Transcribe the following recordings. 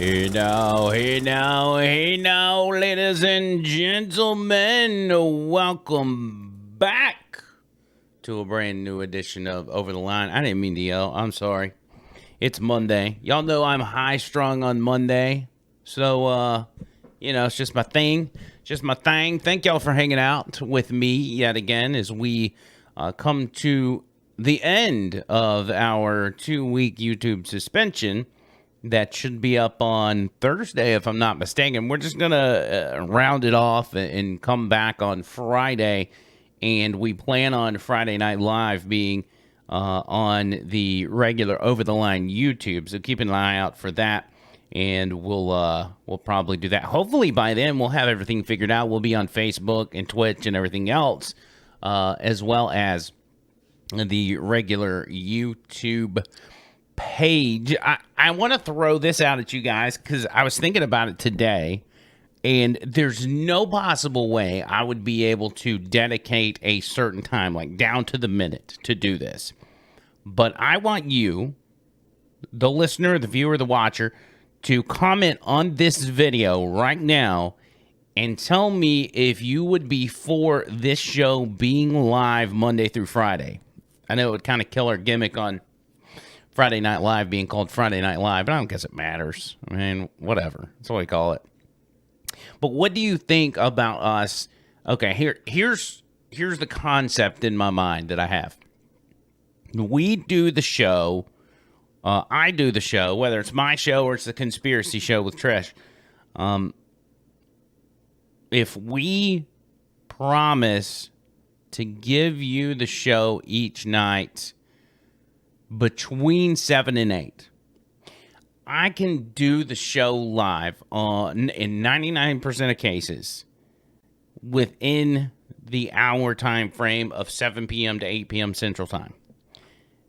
Hey now, ladies and gentlemen, welcome back to a brand new edition of Over the Line. I didn't mean to yell. I'm sorry. It's Monday. Y'all know I'm high strung on Monday. So, it's just my thing. Thank y'all for hanging out with me yet again as we come to the end of our 2-week YouTube suspension. That should be up on Thursday, if I'm not mistaken. We're just going to round it off and come back on Friday. And we plan on Friday Night Live being on the regular Over the Line YouTube. So keep an eye out for that. And we'll probably do that. Hopefully by then we'll have everything figured out. We'll be on Facebook and Twitch and everything else, as well as the regular YouTube page. I want to throw this out at you guys because I was thinking about it today, and there's no possible way I would be able to dedicate a certain time, like down to the minute, to do this. But I want you, the listener, the viewer, the watcher, to comment on this video right now and tell me if you would be for this show being live Monday through Friday. I know it would kind of kill our gimmick on Friday Night Live being called Friday Night Live, but I don't guess it matters. I mean, whatever. That's what we call it. But what do you think about us? Okay, here's the concept in my mind that I have. We do the show. I do the show, whether it's my show or it's the conspiracy show with Trish. If we promise to give you the show each night between 7 and 8, I can do the show live in 99% of cases within the hour time frame of 7 p.m. to 8 p.m. Central Time.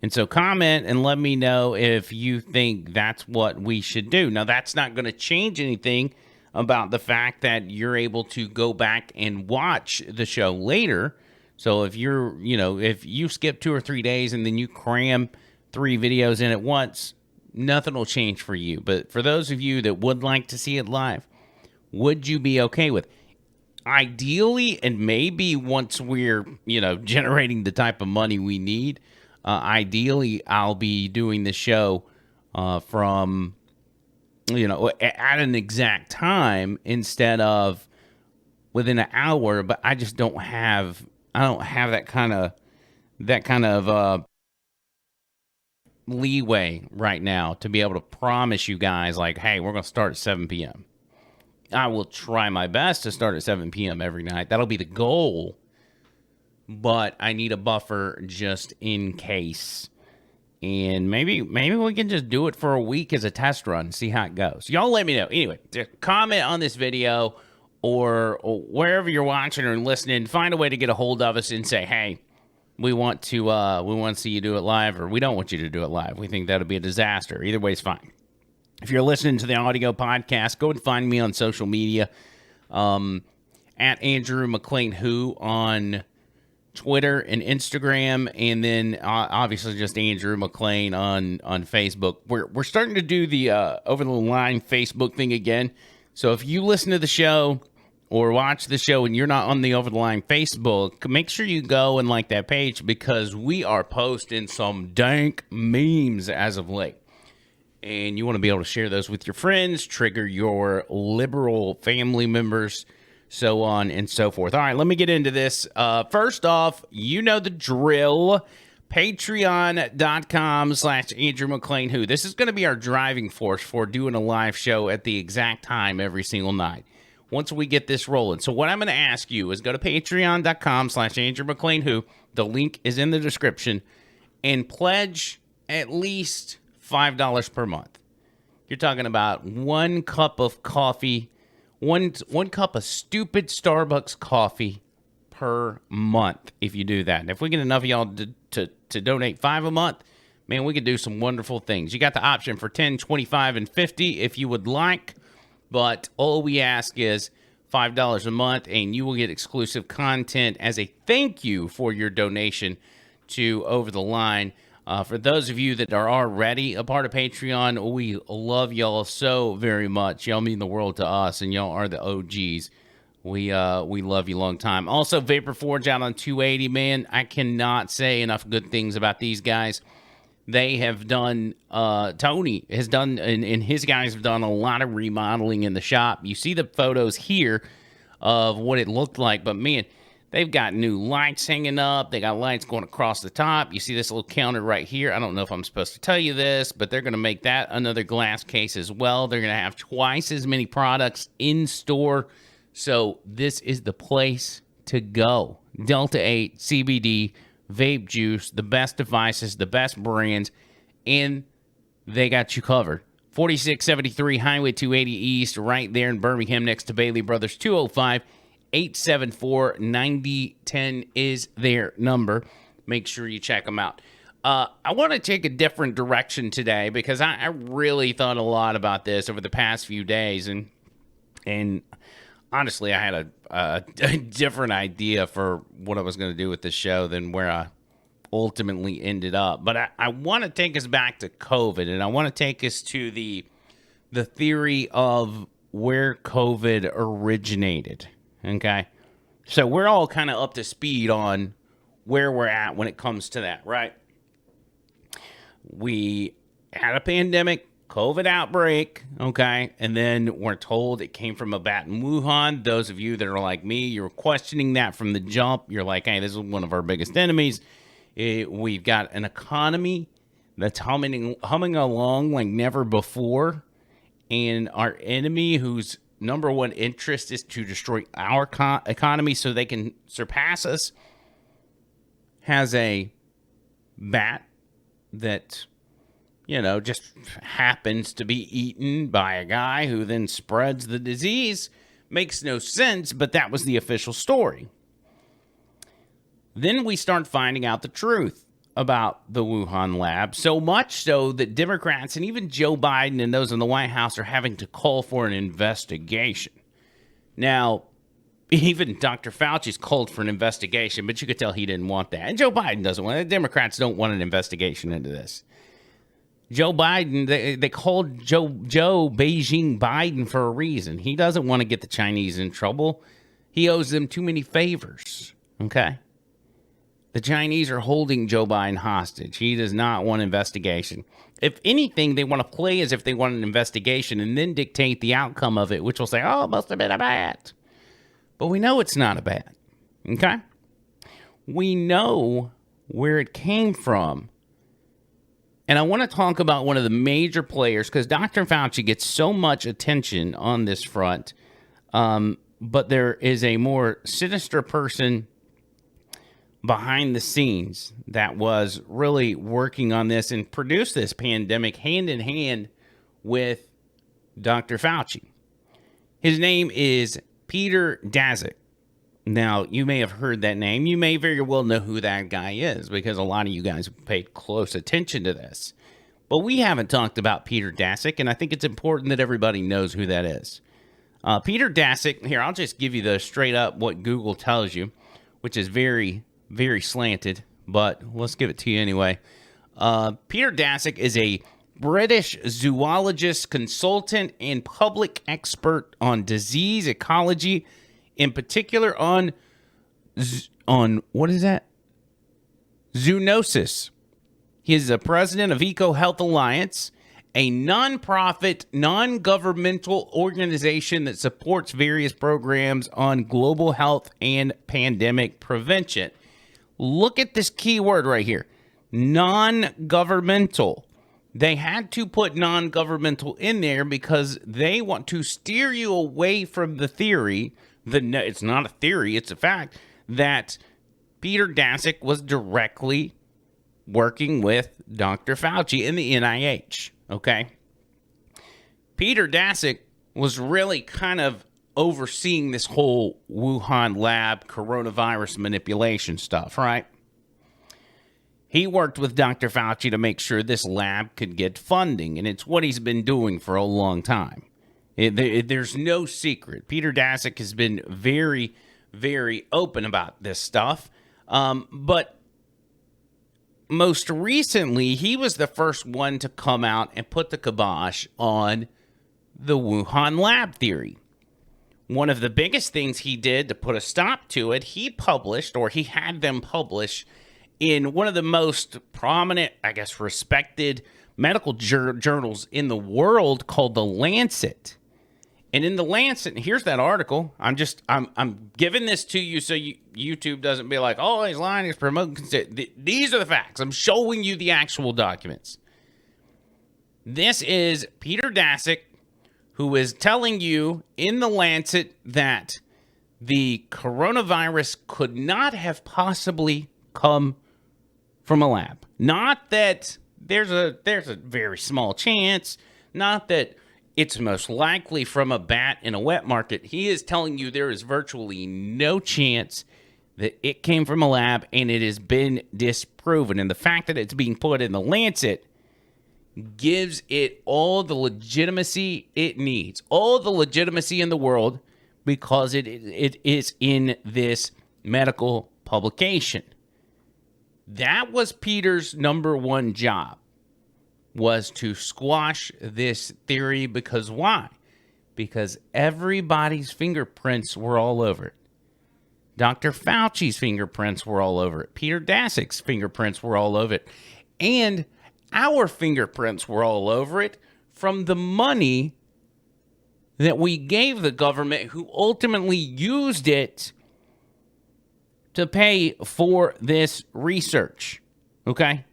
And so comment and let me know if you think that's what we should do. Now, that's not going to change anything about the fact that you're able to go back and watch the show later. So if if you skip 2 or 3 days and then you cram 3 videos in at once, nothing will change for you. But for those of you that would like to see it live, would you be okay with? Ideally, and maybe once we're, generating the type of money we need, ideally I'll be doing the show from, at an exact time instead of within an hour. But I just don't have that kind of leeway right now to be able to promise you guys like, hey, we're going to start at 7 p.m. I will try my best to start at 7 p.m. every night. That'll be the goal, but I need a buffer just in case. And maybe we can just do it for a week as a test run, see how it goes. Y'all let me know. Anyway, comment on this video or wherever you're watching or listening. Find a way to get a hold of us and say, hey, we want to see you do it live, or we don't want you to do it live. We think that'll be a disaster. Either way is fine. If you're listening to the audio podcast, go and find me on social media, at Andrew McLean Who on Twitter and Instagram, and then obviously just Andrew McLean on Facebook. We're starting to do the Over the Line Facebook thing again. So if you listen to the show or watch the show and you're not on the Over the Line Facebook, make sure you go and like that page because we are posting some dank memes as of late. And you want to be able to share those with your friends, trigger your liberal family members, so on and so forth. All right, let me get into this. First off, you know the drill. Patreon.com/Andrew McLean Who. This is going to be our driving force for doing a live show at the exact time every single night once we get this rolling. So what I'm going to ask you is go to patreon.com/Andrew McLean Who. The link is in the description, and pledge at least $5 per month. You're talking about 1 cup of coffee, one cup of stupid Starbucks coffee per month if you do that. And if we get enough of y'all to donate $5 a month, man, we could do some wonderful things. You got the option for $10, $25, and $50 if you would like, but all we ask is $5 a month, and you will get exclusive content as a thank you for your donation to Over the Line. For those of you that are already a part of Patreon, we love y'all so very much. Y'all mean the world to us, and y'all are the OGs. We love you long time. Also, Vapor Forge out on 280, man. I cannot say enough good things about these guys. They have done, Tony has done, and his guys have done a lot of remodeling in the shop. You see the photos here of what it looked like, but man, they've got new lights hanging up. They got lights going across the top. You see this little counter right here. I don't know if I'm supposed to tell you this, but they're going to make that another glass case as well. They're going to have twice as many products in store. So this is the place to go. Delta 8, CBD, vape juice, the best devices, the best brands, and they got you covered. 4673 Highway 280 East, right there in Birmingham next to Bailey Brothers. 205-874-9010 is their number. Make sure you check them out. I want to take a different direction today because I really thought a lot about this over the past few days, and honestly, I had a different idea for what I was going to do with this show than where I ultimately ended up. But I want to take us back to COVID, and I want to take us to the theory of where COVID originated, okay? So we're all kind of up to speed on where we're at when it comes to that, right? We had a pandemic, COVID outbreak, okay? And then we're told it came from a bat in Wuhan. Those of you that are like me, you're questioning that from the jump. You're like, hey, this is one of our biggest enemies. We've got an economy that's humming along like never before. And our enemy, whose number one interest is to destroy our economy so they can surpass us, has a bat that, you know, just happens to be eaten by a guy who then spreads the disease. Makes no sense, but that was the official story. Then we start finding out the truth about the Wuhan lab, so much so that Democrats and even Joe Biden and those in the White House are having to call for an investigation. Now, even Dr. Fauci's called for an investigation, but you could tell he didn't want that. And Joe Biden doesn't want it. The Democrats don't want an investigation into this. Joe Biden, they called Joe Beijing Biden for a reason. He doesn't want to get the Chinese in trouble. He owes them too many favors, okay? The Chinese are holding Joe Biden hostage. He does not want investigation. If anything, they want to play as if they want an investigation and then dictate the outcome of it, which will say, oh, it must have been a bat. But we know it's not a bat, okay? We know where it came from. And I want to talk about one of the major players because Dr. Fauci gets so much attention on this front. But there is a more sinister person behind the scenes that was really working on this and produced this pandemic hand in hand with Dr. Fauci. His name is Peter Daszak. Now, you may have heard that name. You may very well know who that guy is because a lot of you guys have paid close attention to this. But we haven't talked about Peter Daszak, and I think it's important that everybody knows who that is. Peter Daszak, here, I'll just give you the straight up what Google tells you, which is very, very slanted, but let's give it to you anyway. Peter Daszak is a British zoologist, consultant, and public expert on disease ecology, in particular on what is that? Zoonosis. He is the president of EcoHealth Alliance, a nonprofit, non-governmental organization that supports various programs on global health and pandemic prevention. Look at this keyword right here, non-governmental. They had to put non-governmental in there because they want to steer you away from the theory. It's not a theory, it's a fact, that Peter Daszak was directly working with Dr. Fauci in the NIH, okay? Peter Daszak was really kind of overseeing this whole Wuhan lab coronavirus manipulation stuff, right? He worked with Dr. Fauci to make sure this lab could get funding, and it's what he's been doing for a long time. There's no secret. Peter Daszak has been very, very open about this stuff. But most recently, he was the first one to come out and put the kibosh on the Wuhan lab theory. One of the biggest things he did to put a stop to it, he had them publish in one of the most prominent, I guess, respected medical journals in the world called The Lancet. And in The Lancet, here's that article. I'm giving this to you so YouTube doesn't be like, oh, he's lying, he's promoting consent. These are the facts. I'm showing you the actual documents. This is Peter Daszak, who is telling you in The Lancet that the coronavirus could not have possibly come from a lab. Not that there's a very small chance, not that it's most likely from a bat in a wet market. He is telling you there is virtually no chance that it came from a lab, and it has been disproven. And the fact that it's being put in The Lancet gives it all the legitimacy it needs, all the legitimacy in the world, because it is in this medical publication. That was Peter's number one job, was to squash this theory. Because why? Because everybody's fingerprints were all over it. Dr. Fauci's fingerprints were all over it. Peter Daszak's fingerprints were all over it. And our fingerprints were all over it from the money that we gave the government, who ultimately used it to pay for this research. Okay?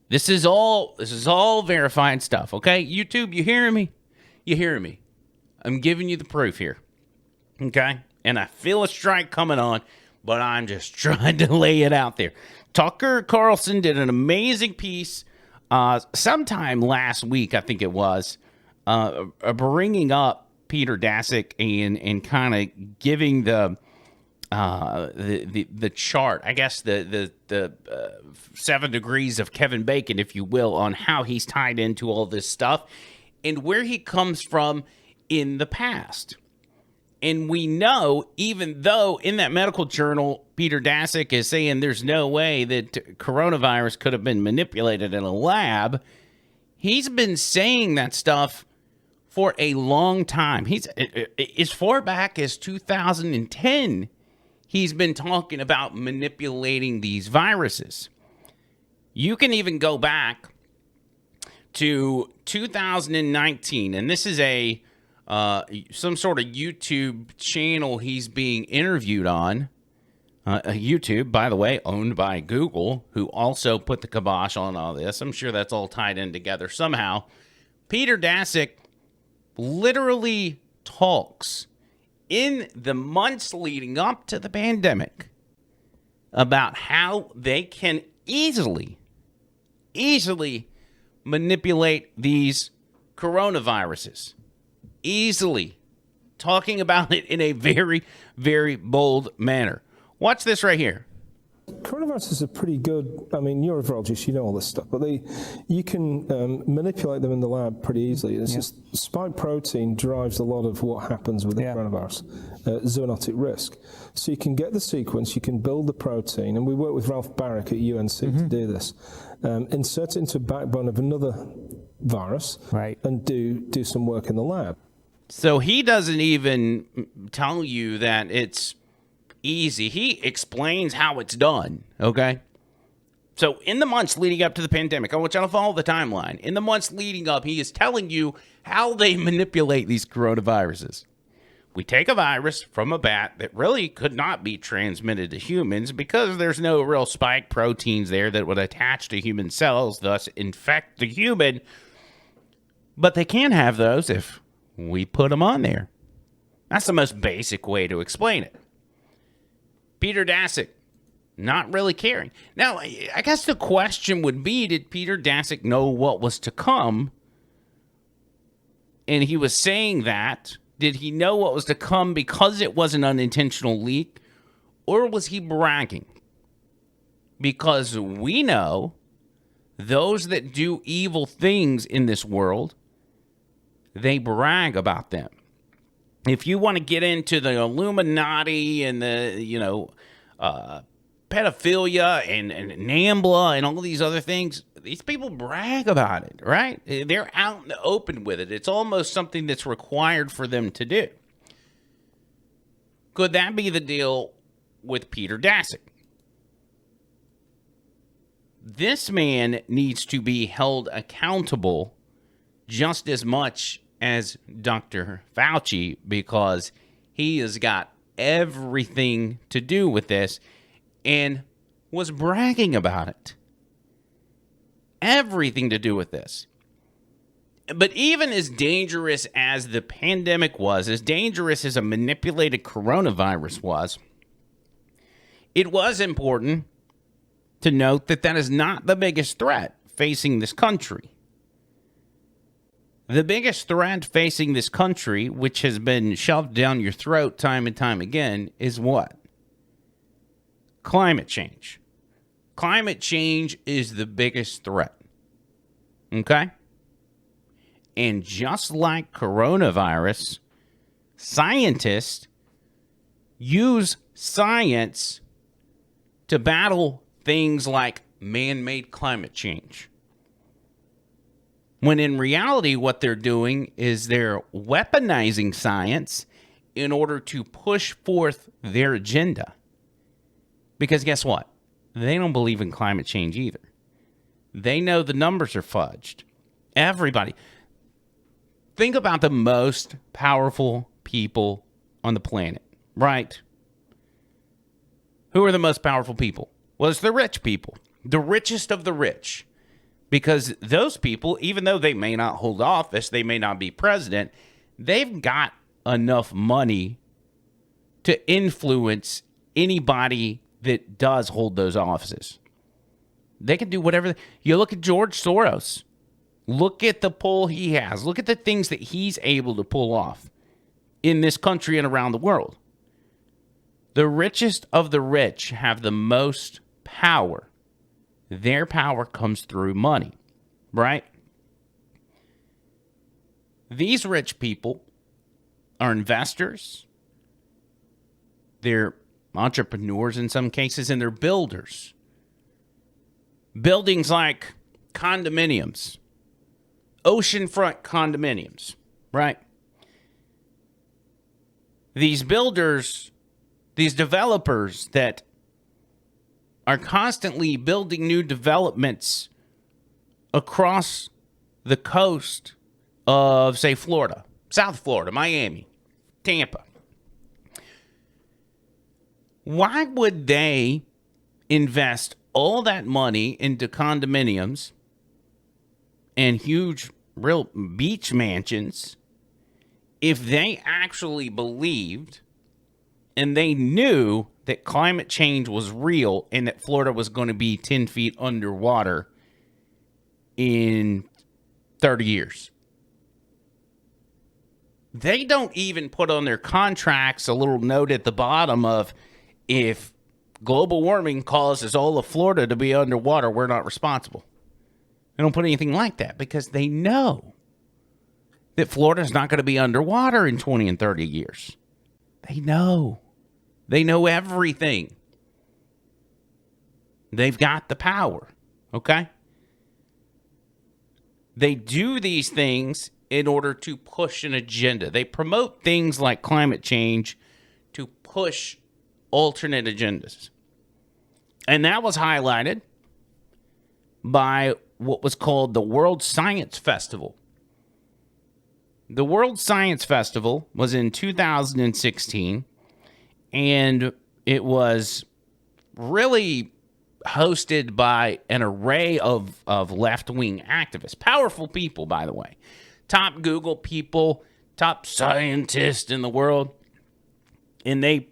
This is all verified stuff, okay? YouTube, you hearing me? You hearing me? I'm giving you the proof here, okay? And I feel a strike coming on, but I'm just trying to lay it out there. Tucker Carlson did an amazing piece sometime last week, I think it was, bringing up Peter Daszak and kind of giving the chart, I guess the 7 degrees of Kevin Bacon, if you will, on how he's tied into all this stuff and where he comes from in the past. And we know, even though in that medical journal, Peter Daszak is saying there's no way that coronavirus could have been manipulated in a lab, he's been saying that stuff for a long time. He's as far back as 2010. He's been talking about manipulating these viruses. You can even go back to 2019, and this is some sort of YouTube channel he's being interviewed on. YouTube, by the way, owned by Google, who also put the kibosh on all this. I'm sure that's all tied in together somehow. Peter Daszak literally talks in the months leading up to the pandemic about how they can easily manipulate these coronaviruses. Easily. Talking about it in a very, very bold manner. Watch this right here. Coronaviruses are pretty good. I mean, you're a virologist, you know all this stuff, but you can manipulate them in the lab pretty easily. It's just spike protein drives a lot of what happens with the coronavirus, zoonotic risk. So you can get the sequence, you can build the protein, and we work with Ralph Barrick at UNC to do this. Insert it into a backbone of another virus, and do some work in the lab. So he doesn't even tell you that it's easy. He explains how it's done, okay? So in the months leading up to the pandemic, I want you to follow the timeline. In the months leading up, he is telling you how they manipulate these coronaviruses. We take a virus from a bat that really could not be transmitted to humans because there's no real spike proteins there that would attach to human cells, thus infect the human. But they can have those if we put them on there. That's the most basic way to explain it. Peter Daszak, not really caring. Now, I guess the question would be, did Peter Daszak know what was to come? And he was saying that. Did he know what was to come because it was an unintentional leak? Or was he bragging? Because we know those that do evil things in this world, they brag about them. If you want to get into the Illuminati and the, pedophilia and NAMBLA and all these other things, these people brag about it, right? They're out in the open with it. It's almost something that's required for them to do. Could that be the deal with Peter Daszak? This man needs to be held accountable just as much as Dr. Fauci, because he has got everything to do with this and was bragging about it. Everything to do with this. But even as dangerous as the pandemic was, as dangerous as a manipulated coronavirus was, it was important to note that that is not the biggest threat facing this country. The biggest threat facing this country, which has been shoved down your throat time and time again, is what? Climate change. Climate change is the biggest threat. Okay? And just like coronavirus, scientists use science to battle things like man-made climate change. When in reality, what they're doing is they're weaponizing science in order to push forth their agenda. Because guess what? They don't believe in climate change either. They know the numbers are fudged. Everybody. Think about the most powerful people on the planet, right? Who are the most powerful people? Well, it's the rich people. The richest of the rich. Because those people, even though they may not hold office, they may not be president, they've got enough money to influence anybody that does hold those offices. They can do whatever. You look at George Soros. Look at the pull he has. Look at the things that he's able to pull off in this country and around the world. The richest of the rich have the most power. Their power comes through money, right? These rich people are investors. They're entrepreneurs in some cases, and they're builders. Buildings like condominiums, oceanfront condominiums, right? These builders, these developers that are constantly building new developments across the coast of, say, Florida, South Florida, Miami, Tampa. Why would they invest all that money into condominiums and huge, real beach mansions if they actually believed and they knew that climate change was real and that Florida was going to be 10 feet underwater in 30 years? They don't even put on their contracts a little note at the bottom of, if global warming causes all of Florida to be underwater, we're not responsible. They don't put anything like that because they know that Florida's not going to be underwater in 20 and 30 years. They know. They know everything. They've got the power, okay? They do these things in order to push an agenda. They promote things like climate change to push alternate agendas. And that was highlighted by what was called the World Science Festival. The World Science Festival was in 2016, and it was really hosted by an array of left-wing activists. Powerful people, by the way. Top Google people, top scientists in the world. And they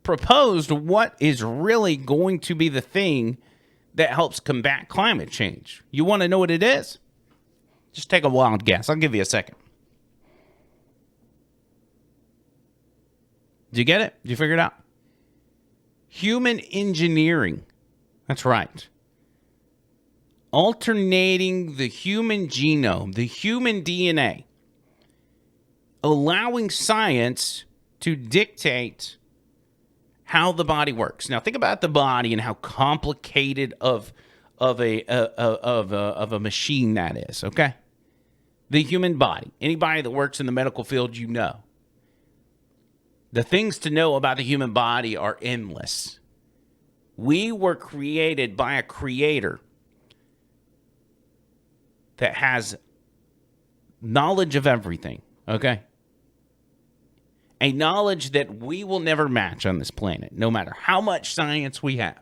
proposed what is really going to be the thing that helps combat climate change. You want to know what it is? Just take a wild guess. I'll give you a second. Did you get it? Did you figure it out? Human engineering. That's right. Alternating the human genome, the human DNA. Allowing science to dictate how the body works. Now, think about the body and how complicated of a machine that is. Okay, the human body. Anybody that works in the medical field, you know. The things to know about the human body are endless. We were created by a creator that has knowledge of everything, okay? A knowledge that we will never match on this planet, no matter how much science we have.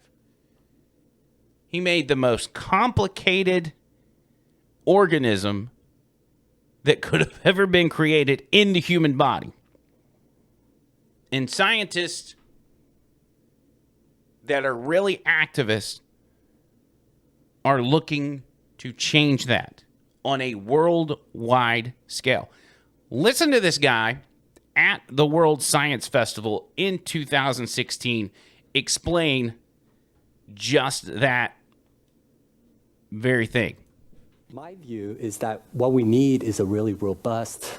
He made the most complicated organism that could have ever been created in the human body. And scientists that are really activists are looking to change that on a worldwide scale. Listen to this guy at the World Science Festival in 2016 explain just that very thing. My view is that what we need is a really robust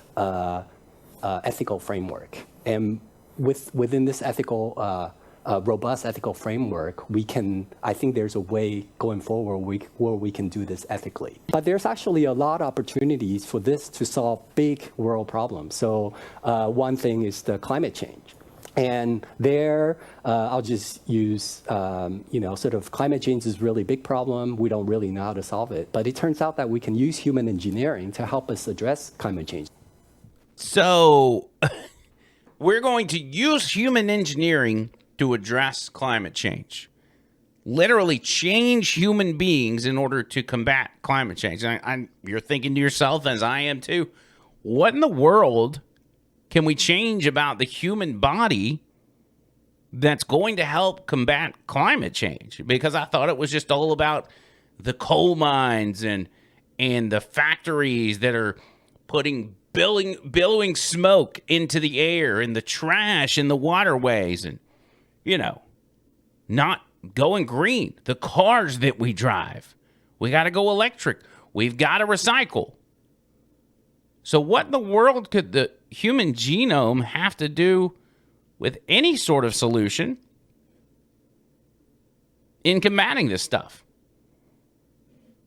ethical framework. And within this robust ethical framework, I think there's a way going forward where we can do this ethically. But there's actually a lot of opportunities for this to solve big world problems. So one thing is the climate change. And there, I'll just use, sort of climate change is a really big problem. We don't really know how to solve it. But it turns out that we can use human engineering to help us address climate change. So we're going to use human engineering to address climate change. Literally change human beings in order to combat climate change. You're thinking to yourself, as I am too, what in the world can we change about the human body that's going to help combat climate change? Because I thought it was just all about the coal mines and the factories that are putting billowing smoke into the air and the trash in the waterways and, not going green. The cars that we drive, we got to go electric. We've got to recycle. So what in the world could the human genome have to do with any sort of solution in combating this stuff?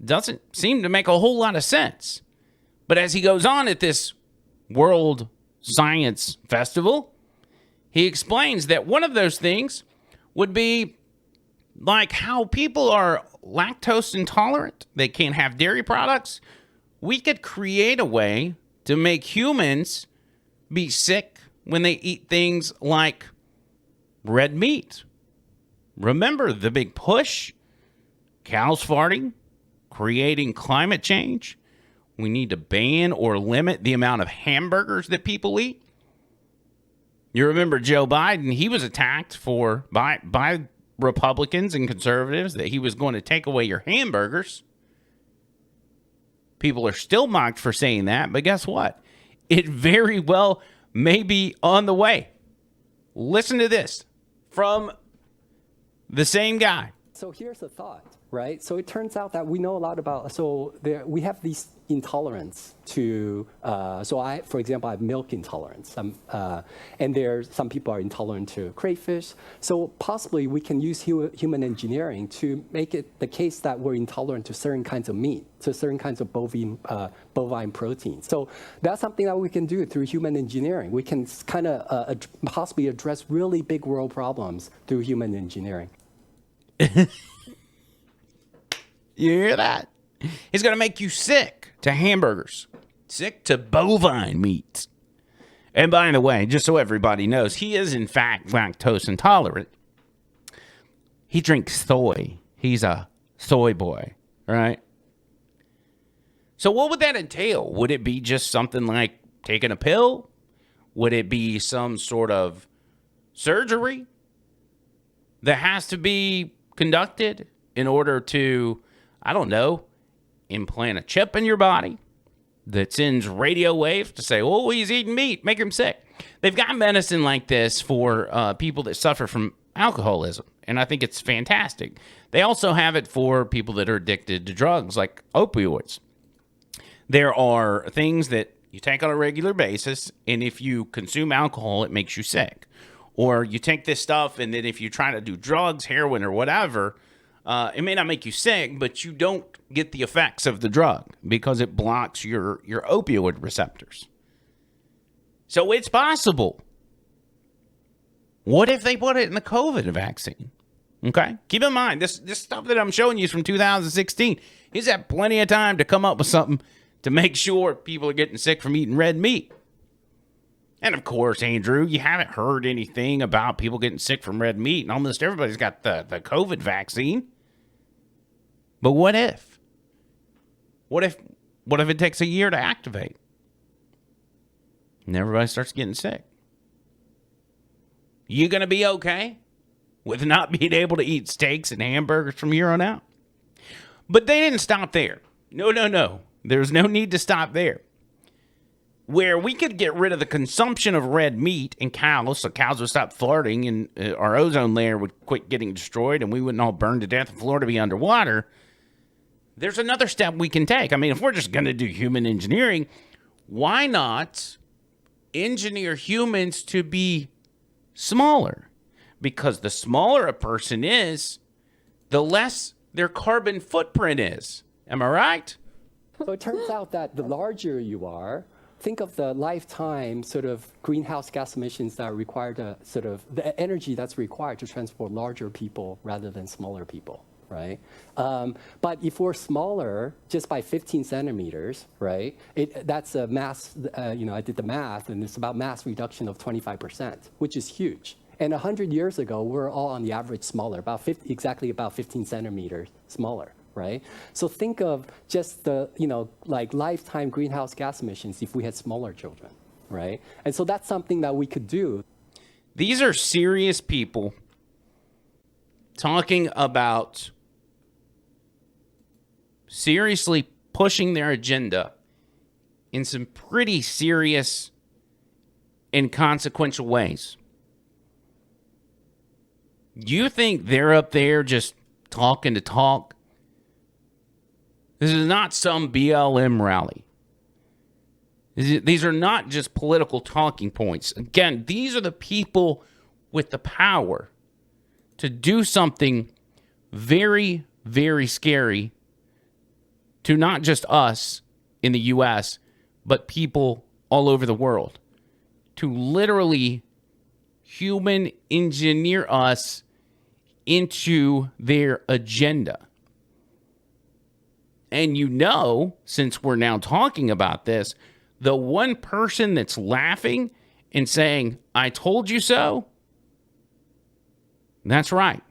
Doesn't seem to make a whole lot of sense. But as he goes on at this World Science Festival, he explains that one of those things would be like how people are lactose intolerant. They can't have dairy products. We could create a way to make humans be sick when they eat things like red meat. Remember the big push? Cows farting, creating climate change. We need to ban or limit the amount of hamburgers that people eat. You remember Joe Biden, he was attacked by Republicans and conservatives that he was going to take away your hamburgers. People are still mocked for saying that, but guess what? It very well may be on the way. Listen to this from the same guy. So here's a thought, right? So it turns out that we know a lot about, we have these intolerance to, for example, I have milk intolerance. And some people are intolerant to crayfish. So possibly we can use human engineering to make it the case that we're intolerant to certain kinds of meat, to certain kinds of bovine protein. So that's something that we can do through human engineering. We can kind of possibly address really big world problems through human engineering. You hear that? He's going to make you sick to hamburgers, sick to bovine meats. And by the way, just so everybody knows, he is in fact lactose intolerant. He drinks soy. He's a soy boy, right? So what would that entail? Would it be just something like taking a pill? Would it be some sort of surgery that has to be conducted in order to, I don't know, implant a chip in your body that sends radio waves to say, oh, he's eating meat, make him sick? They've got medicine like this for people that suffer from alcoholism, and I think it's fantastic. They also have it for people that are addicted to drugs, like opioids. There are things that you take on a regular basis, and if you consume alcohol, it makes you sick. Or you take this stuff, and then if you try to do drugs, heroin, or whatever, it may not make you sick, but you don't get the effects of the drug because it blocks your opioid receptors. So it's possible. What if they put it in the COVID vaccine? Okay? Keep in mind, this stuff that I'm showing you is from 2016. He's had plenty of time to come up with something to make sure people are getting sick from eating red meat. And of course, Andrew, you haven't heard anything about people getting sick from red meat, and almost everybody's got the COVID vaccine. But what if? What if it takes a year to activate? And everybody starts getting sick. You gonna be okay with not being able to eat steaks and hamburgers from here on out? But they didn't stop there. No. There's no need to stop there. Where we could get rid of the consumption of red meat in cows, so cows would stop farting and our ozone layer would quit getting destroyed and we wouldn't all burn to death and Florida be underwater. There's another step we can take. I mean, if we're just going to do human engineering, why not engineer humans to be smaller? Because the smaller a person is, the less their carbon footprint is. Am I right? So it turns out that the larger you are, think of the lifetime sort of greenhouse gas emissions that are required to sort of the energy that's required to transport larger people rather than smaller people, right? But if we're smaller just by 15 centimeters, right? That's a mass, I did the math, and it's about mass reduction of 25%, which is huge. And 100 years ago, we're all on the average smaller, exactly about 15 centimeters smaller. Right? So think of just the, like lifetime greenhouse gas emissions if we had smaller children, right? And so that's something that we could do. These are serious people talking about seriously pushing their agenda in some pretty serious and consequential ways. You think they're up there just talking to talk? This is not some BLM rally. These are not just political talking points. Again, these are the people with the power to do something very, very scary to not just us in the U.S., but people all over the world. To literally human engineer us into their agenda. And since we're now talking about this, the one person that's laughing and saying, I told you so, that's right.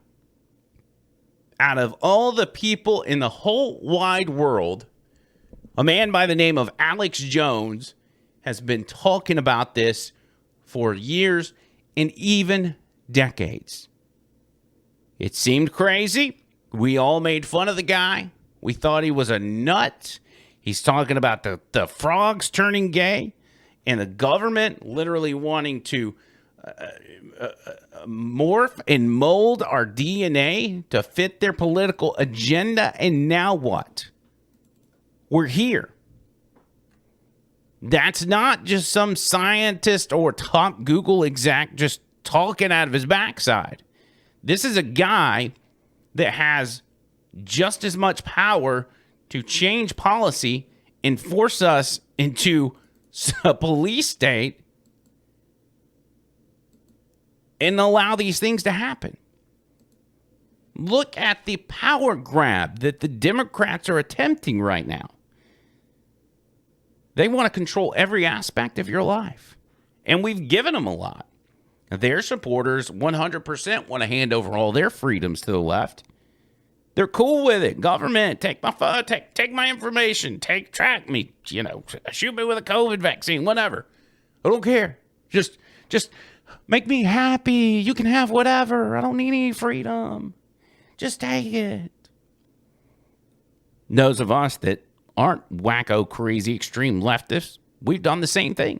Out of all the people in the whole wide world, a man by the name of Alex Jones has been talking about this for years and even decades. It seemed crazy. We all made fun of the guy. We thought he was a nut. He's talking about the frogs turning gay and the government literally wanting to morph and mold our DNA to fit their political agenda. And now what? We're here. That's not just some scientist or top Google exec just talking out of his backside. This is a guy that has just as much power to change policy and force us into a police state and allow these things to happen. Look at the power grab that the Democrats are attempting right now. They want to control every aspect of your life. And we've given them a lot. Their supporters 100% want to hand over all their freedoms to the left. They're cool with it. Government, take my phone, take my information, track me, shoot me with a COVID vaccine, whatever. I don't care. Just make me happy. You can have whatever. I don't need any freedom. Just take it. Those of us that aren't wacko, crazy, extreme leftists, we've done the same thing.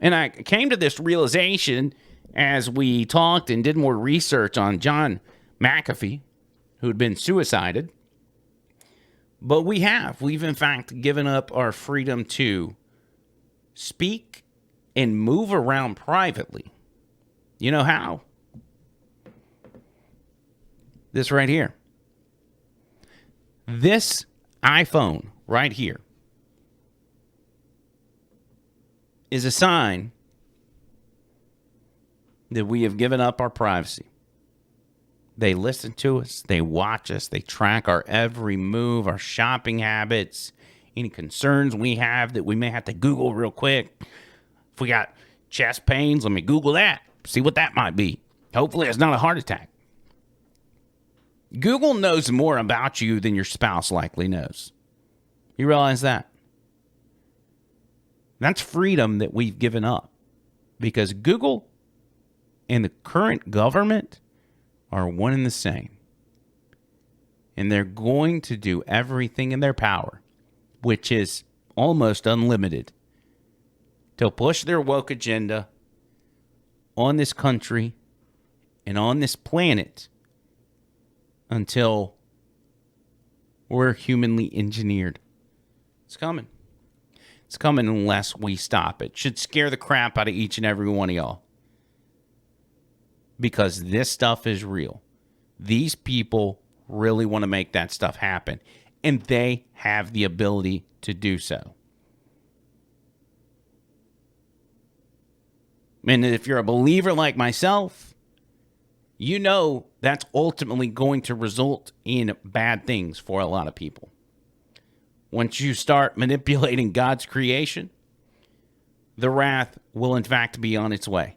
And I came to this realization as we talked and did more research on John McAfee, who had been suicided. But we've in fact given up our freedom to speak and move around privately. You know how? This right here. This iPhone right here is a sign that we have given up our privacy. They listen to us, they watch us, they track our every move, our shopping habits, any concerns we have that we may have to Google real quick. If we got chest pains, let me Google that, see what that might be. Hopefully it's not a heart attack. Google knows more about you than your spouse likely knows. You realize that? That's freedom that we've given up, because Google and the current government are one and the same. And they're going to do everything in their power, which is almost unlimited, to push their woke agenda on this country and on this planet until we're humanly engineered. It's coming. It's coming unless we stop it. Should scare the crap out of each and every one of y'all, because this stuff is real. These people really want to make that stuff happen, and they have the ability to do so. And if you're a believer like myself, you know that's ultimately going to result in bad things for a lot of people. Once you start manipulating God's creation, the wrath will in fact be on its way.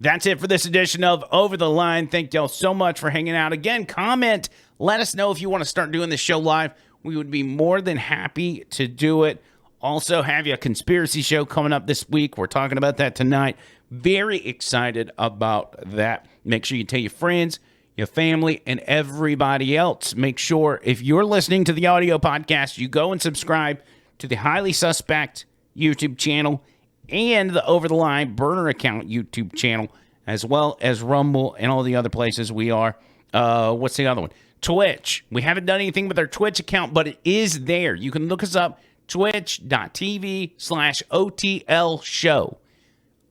That's it for this edition of Over the Line. Thank y'all so much for hanging out. Again, comment. Let us know if you want to start doing this show live. We would be more than happy to do it. Also, have you a conspiracy show coming up this week. We're talking about that tonight. Very excited about that. Make sure you tell your friends, your family, and everybody else. Make sure if you're listening to the audio podcast, you go and subscribe to the Highly Suspect YouTube channel and the Over the Line Burner Account YouTube channel, as well as Rumble and all the other places we are. What's the other one? Twitch. We haven't done anything with our Twitch account, but it is there. You can look us up, twitch.tv/OTL Show.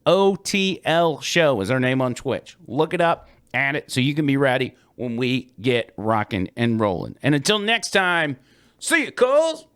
OTL Show is our name on Twitch. Look it up, add it, so you can be ready when we get rocking and rolling. And until next time, see you, cuz.